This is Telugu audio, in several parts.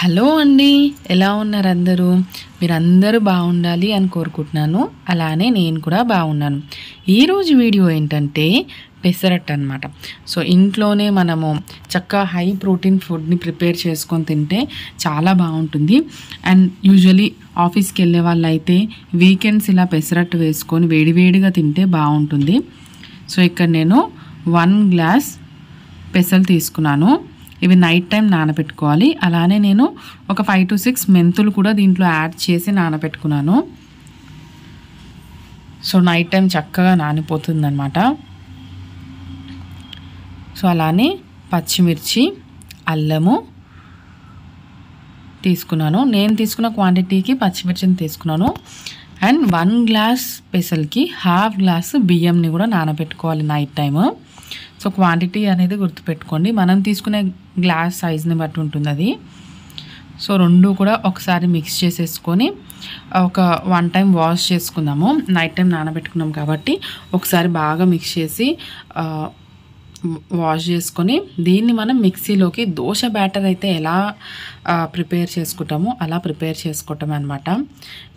హలో అండి, ఎలా ఉన్నారు అందరూ? మీరందరూ బాగుండాలి అని కోరుకుంటున్నాను. అలానే నేను కూడా బాగున్నాను. ఈరోజు వీడియో ఏంటంటే పెసరట్టు అనమాట. సో ఇంట్లోనే మనము చక్కగా హై ప్రోటీన్ ఫుడ్ని ప్రిపేర్ చేసుకొని తింటే చాలా బాగుంటుంది. అండ్ యూజువలీ ఆఫీస్కి వెళ్ళే వాళ్ళు అయితే వీకెండ్స్ ఇలా పెసరట్టు వేసుకొని వేడివేడిగా తింటే బాగుంటుంది. సో ఇక్కడ నేను 1 గ్లాస్ పెసలు తీసుకున్నాను. ఇవి నైట్ టైం నానబెట్టుకోవాలి. అలానే నేను ఒక 5 to 6 మెంతులు కూడా దీంట్లో యాడ్ చేసి నానబెట్టుకున్నాను. సో నైట్ టైం చక్కగా నానిపోతుందన్నమాట. సో అలానే పచ్చిమిర్చి, అల్లము తీసుకున్నాను. నేను తీసుకున్న క్వాంటిటీకి పచ్చిమిర్చిని తీసుకున్నాను. అండ్ 1 గ్లాస్ పెసలకి 1/2 గ్లాసు బియ్యంని కూడా నానబెట్టుకోవాలి నైట్ టైము. సో క్వాంటిటీ అనేది గుర్తుపెట్టుకోండి. మనం తీసుకునే గ్లాస్ సైజ్ని బట్టి ఉంటుంది అది. సో రెండు కూడా ఒకసారి మిక్స్ చేసేసుకొని ఒక 1 టైం వాష్ చేసుకుందాము. నైట్ టైం నానబెట్టుకున్నాం కాబట్టి ఒకసారి బాగా మిక్స్ చేసి వాష్ చేసుకొని దీన్ని మనం మిక్సీలోకి దోశ బ్యాటర్ అయితే ఎలా ప్రిపేర్ చేసుకుంటామో అలా ప్రిపేర్ చేసుకోవటం అనమాట.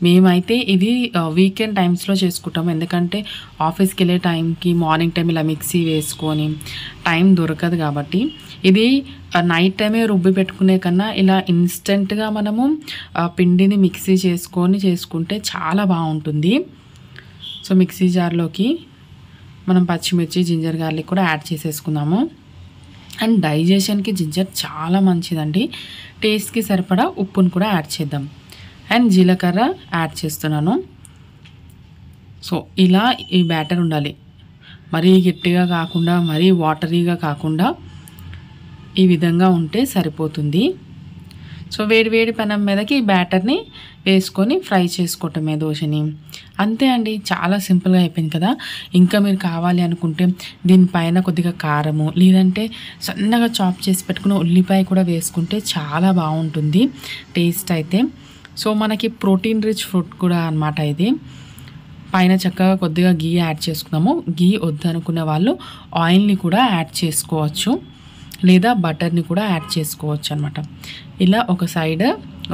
మేమైతే ఇది వీకెండ్ టైమ్స్లో చేసుకుంటాము. ఎందుకంటే ఆఫీస్కి వెళ్ళే టైంకి మార్నింగ్ టైం ఇలా మిక్సీ వేసుకొని టైం దొరకదు కాబట్టి ఇది నైట్ టైమే రుబ్బి పెట్టుకునే కన్నా ఇలా ఇన్స్టెంట్గా మనము పిండిని మిక్సీ చేసుకుంటే చాలా బాగుంటుంది. సో మిక్సీ జార్లోకి మనం పచ్చిమిర్చి, జింజర్ గార్లిక్ కూడా యాడ్ చేసేసుకుందాము. అండ్ డైజెషన్కి జింజర్ చాలా మంచిదండి. టేస్ట్కి సరిపడా ఉప్పును కూడా యాడ్ చేద్దాం. అండ్ జీలకర్ర యాడ్ చేస్తున్నాను. సో ఇలా ఈ బ్యాటర్ ఉండాలి. మరీ గట్టిగా కాకుండా మరీ వాటరీగా కాకుండా ఈ విధంగా ఉంటే సరిపోతుంది. సో వేడి పెనం మీదకి ఈ బ్యాటర్ని వేసుకొని ఫ్రై చేసుకోవటమే దోశని. అంతే అండి, చాలా సింపుల్గా అయిపోయింది కదా. ఇంకా మీరు కావాలి అనుకుంటే దీనిపైన కొద్దిగా కారము లేదంటే సన్నగా చాప్ చేసి పెట్టుకున్న ఉల్లిపాయ కూడా వేసుకుంటే చాలా బాగుంటుంది టేస్ట్ అయితే. సో మనకి ప్రోటీన్ రిచ్ ఫుడ్ కూడా అన్నమాట ఇది. పైన చక్కగా కొద్దిగా గీ యాడ్ చేసుకున్నాము. గీ వద్దనుకునే వాళ్ళు ఆయిల్ని కూడా యాడ్ చేసుకోవచ్చు లేదా బటర్ని కూడా యాడ్ చేసుకోవచ్చు అనమాట. ఇలా ఒక సైడ్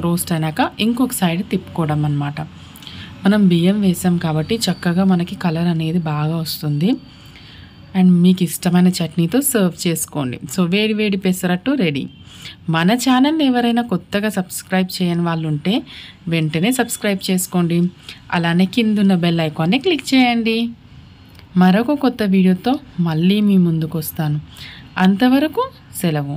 రోస్ట్ అయినాక ఇంకొక సైడ్ తిప్పుకోవడం అనమాట. మనం బియ్యం వేసాం కాబట్టి చక్కగా మనకి కలర్ అనేది బాగా వస్తుంది. అండ్ మీకు ఇష్టమైన చట్నీతో సర్వ్ చేసుకోండి. సో వేడి పెసరట్టు రెడీ. మన ఛానల్ని ఎవరైనా కొత్తగా సబ్స్క్రైబ్ చేయని వాళ్ళు ఉంటే వెంటనే సబ్స్క్రైబ్ చేసుకోండి. అలానే కిందున్న బెల్ ఐకాన్ని క్లిక్ చేయండి. మరొక కొత్త వీడియోతో మళ్ళీ మీ ముందుకు వస్తాను. అంతవరకు సెలవు.